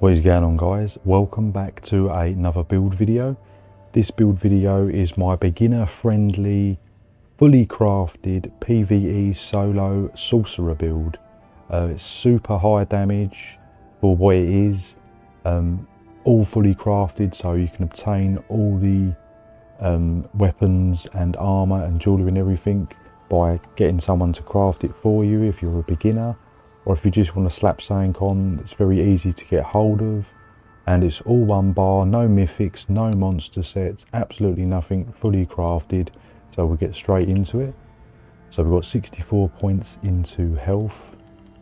What is going on, guys? Welcome back to another build video. This build video is my beginner friendly, fully crafted PVE solo sorcerer build. It's super high damage for what it is, all fully crafted, so you can obtain all the weapons and armor and jewelry and everything by getting someone to craft it for you if you're a beginner. Or if you just want to slap something on, it's very easy to get hold of, and it's all one bar, no mythics, no monster sets, absolutely nothing, fully crafted. So we'll get straight into it. So we've got 64 points into health.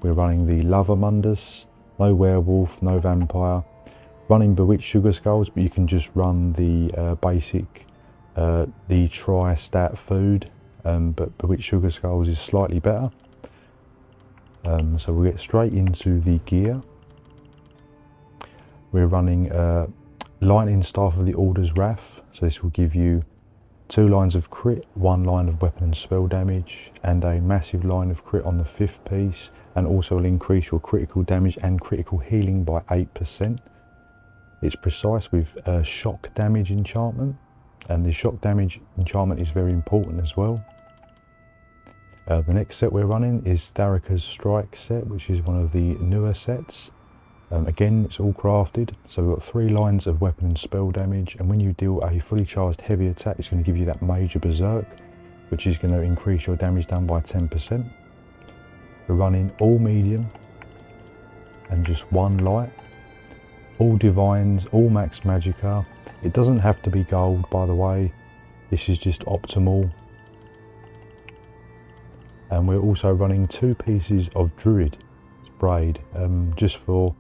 We're running the Lover Mundus, no werewolf, no vampire, running Bewitched Sugar Skulls, but you can just run the basic, the tri-stat food, but Bewitched Sugar Skulls is slightly better. So we'll get straight into the gear. We're running Lightning Staff of the Order's Wrath, so this will give you 2 lines of crit, 1 line of weapon and spell damage, and a massive line of crit on the 5th piece, and also will increase your critical damage and critical healing by 8%. It's precise with shock damage enchantment, and the shock damage enchantment is very important as well. The next set we're running is Tharika's Strike set, which is one of the newer sets. Again, it's all crafted, so we've got 3 lines of weapon and spell damage, and when you deal a fully charged heavy attack, it's going to give you that major berserk, which is going to increase your damage down by 10%. We're running all medium and just 1 light, all divines, all max magicka. It doesn't have to be gold, by the way, this is just optimal. And we're also running 2 pieces of Druid Braid, just for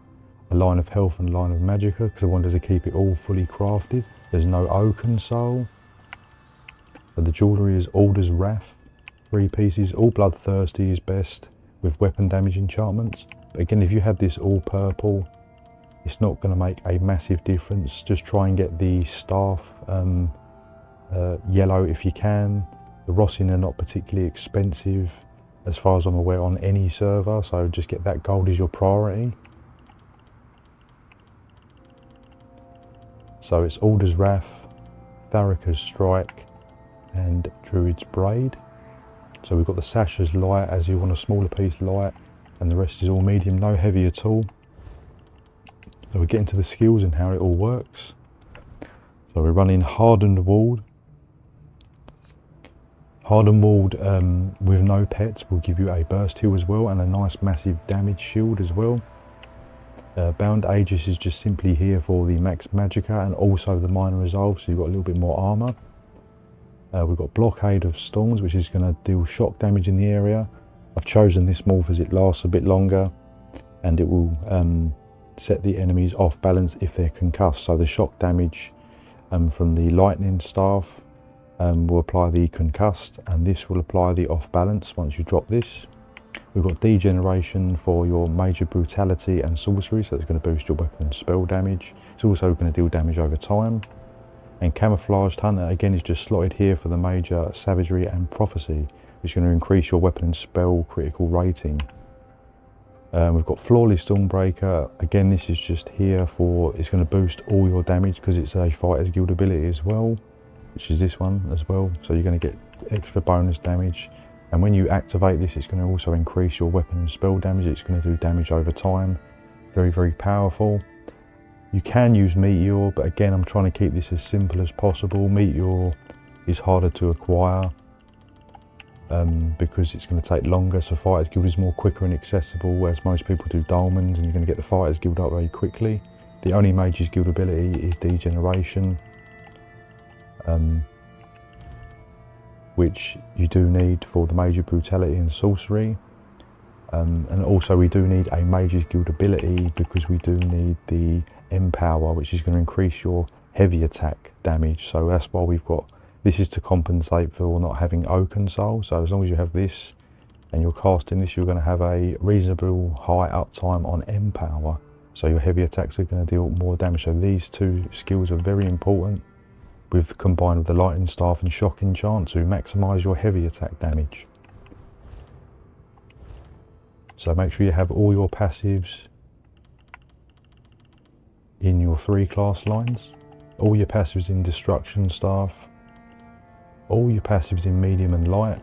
a line of health and line of magicka, because I wanted to keep it all fully crafted. There's no Oaken Soul. So the jewellery is Order's Wrath, 3 pieces, all bloodthirsty is best with weapon damage enchantments. But again, if you had this all purple, it's not going to make a massive difference. Just try and get the staff yellow if you can. The Rossin are not particularly expensive as far as I'm aware on any server, so just get that gold as your priority. So it's Order's Wrath, Tharika's Strike and Druid's Braid. So we've got the Sasha's light as you want a smaller piece light, and the rest is all medium, no heavy at all. So we get into the skills and how it all works. So we're running Hardened Walled. Hardened Walled with no pets will give you a burst heal as well, and a nice massive damage shield as well. Bound Aegis is just simply here for the max magicka and also the minor resolve, so you've got a little bit more armour. We've got Blockade of Storms, which is going to deal shock damage in the area. I've chosen this morph as it lasts a bit longer, and it will set the enemies off balance if they're concussed. So the shock damage from the Lightning Staff will apply the concussed, and this will apply the off balance once you drop this. We've got Degeneration for your major brutality and sorcery, so it's going to boost your weapon and spell damage. It's also going to deal damage over time. And Camouflaged Hunter again is just slotted here for the major savagery and prophecy, which is going to increase your weapon and spell critical rating. We've got Flawless Stormbreaker. Again, this is just here for, it's going to boost all your damage because it's a Fighter's Guild ability as well, which is this one as well. So you're going to get extra bonus damage. And when you activate this, it's going to also increase your weapon and spell damage. It's going to do damage over time. Very, very powerful. You can use Meteor, but again, I'm trying to keep this as simple as possible. Meteor is harder to acquire because it's going to take longer. So Fighters Guild is more quicker and accessible, whereas most people do Dolmens, and you're going to get the Fighters Guild up very quickly. The only Mage's Guild ability is Degeneration, which you do need for the major brutality and sorcery, and also we do need a Mage's Guild ability because we do need the Empower, which is going to increase your heavy attack damage. So that's why we've got, this is to compensate for not having Oaken Soul. So as long as you have this and you're casting this, you're going to have a reasonable high uptime on Empower, so your heavy attacks are going to deal more damage. So these 2 skills are very important, with combined with the Lightning Staff and Shock Enchant to maximise your heavy attack damage. So make sure you have all your passives 3 class lines, all your passives in Destruction Staff, all your passives in Medium and Light,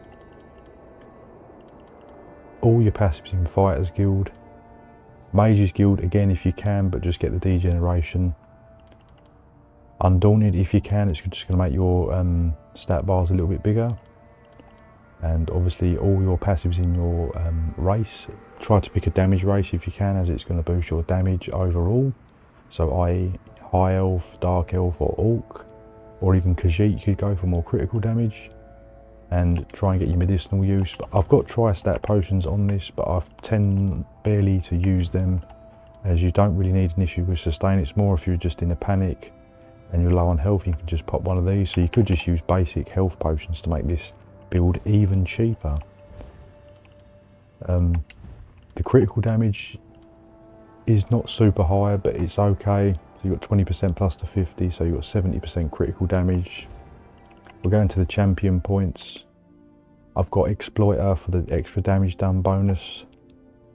all your passives in Fighters Guild, Mages Guild again if you can, but just get the degeneration. Undaunted if you can, it's just going to make your stat bars a little bit bigger. And obviously all your passives in your race, try to pick a damage race if you can, as it's going to boost your damage overall. So i.e. High Elf, Dark Elf or Orc, or even Khajiit, you could go for more critical damage. And try and get your medicinal use. But I've got tri-stat potions on this, but I tend barely to use them, as you don't really need an issue with sustain. It's more if you're just in a panic and you're low on health, you can just pop one of these. So you could just use basic health potions to make this build even cheaper. The critical damage is not super high, but it's okay. So you've got 20% plus to 50, so you've got 70% critical damage. We're going to the champion points. I've got Exploiter for the extra damage done bonus,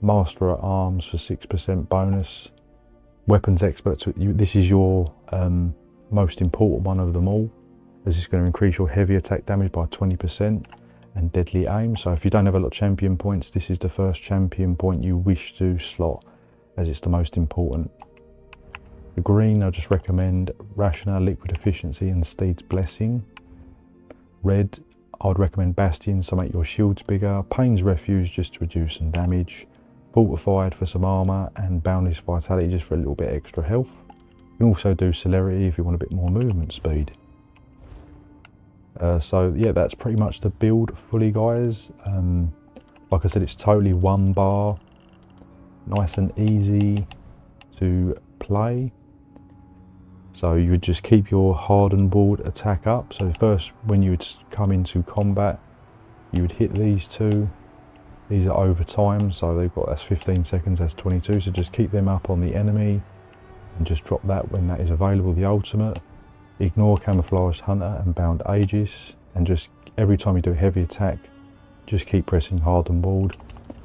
Master at Arms for 6% bonus, Weapons Expert, this is your most important one of them all, as it's going to increase your heavy attack damage by 20%, and Deadly Aim. So if you don't have a lot of champion points, this is the first champion point you wish to slot, as it's the most important. The green, I just recommend Rationer, Liquid Efficiency and Steed's Blessing. Red, I would recommend Bastion, so make your shields bigger. Pain's Refuge, just to reduce some damage. Fortified for some armour, and Boundless Vitality, just for a little bit extra health. You can also do Celerity if you want a bit more movement speed. So yeah, that's pretty much the build fully, guys. Like I said, it's totally one bar, nice and easy to play. So you would just keep your hardened board attack up. So first, when you would come into combat, you would hit these two. These are over time, so they've got, that's 15 seconds, that's 22. So just keep them up on the enemy and just drop that when that is available, the ultimate. Ignore Camouflaged Hunter and Bound Aegis, and just every time you do a heavy attack, just keep pressing hardened board,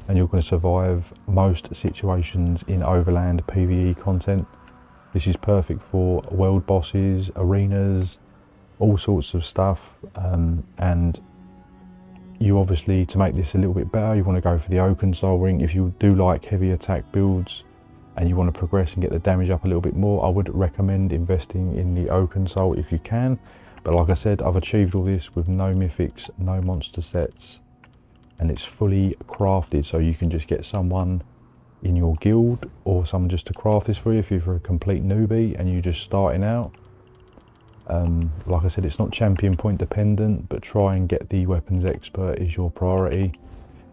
and you're going to survive most situations in overland PVE content. This is perfect for world bosses, arenas, all sorts of stuff. And you obviously, to make this a little bit better, you want to go for the Oakensoul ring. If you do like heavy attack builds and you want to progress and get the damage up a little bit more, I would recommend investing in the Oakensoul if you can. But like I said, I've achieved all this with no mythics, no monster sets, and it's fully crafted, so you can just get someone in your guild or someone just to craft this for you if you're a complete newbie and you're just starting out. Like I said, it's not champion point dependent, but try and get the Weapons Expert is your priority.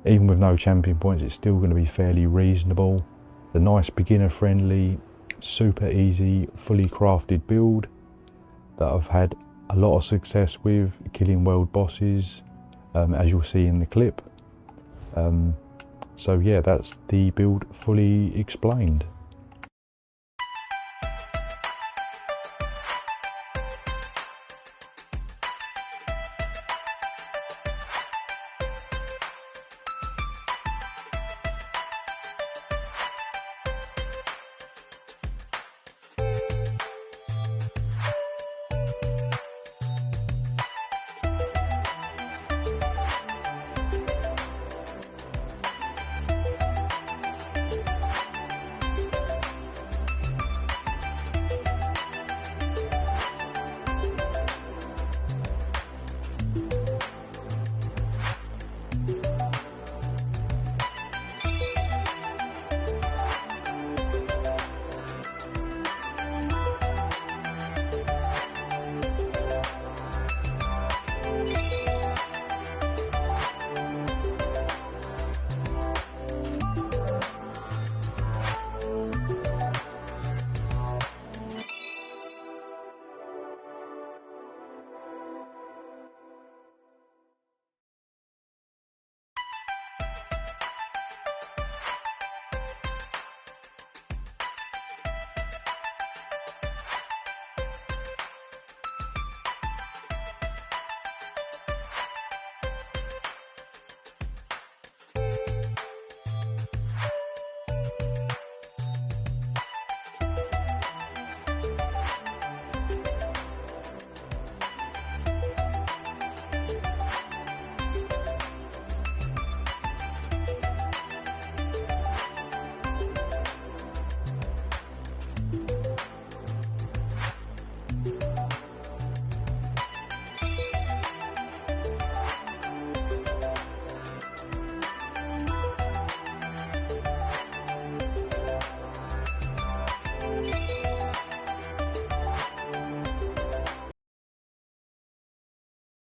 Even with no champion points, it's still going to be fairly reasonable. The nice beginner friendly, super easy, fully crafted build that I've had a lot of success with killing world bosses, as you'll see in the clip. So yeah, that's the build fully explained.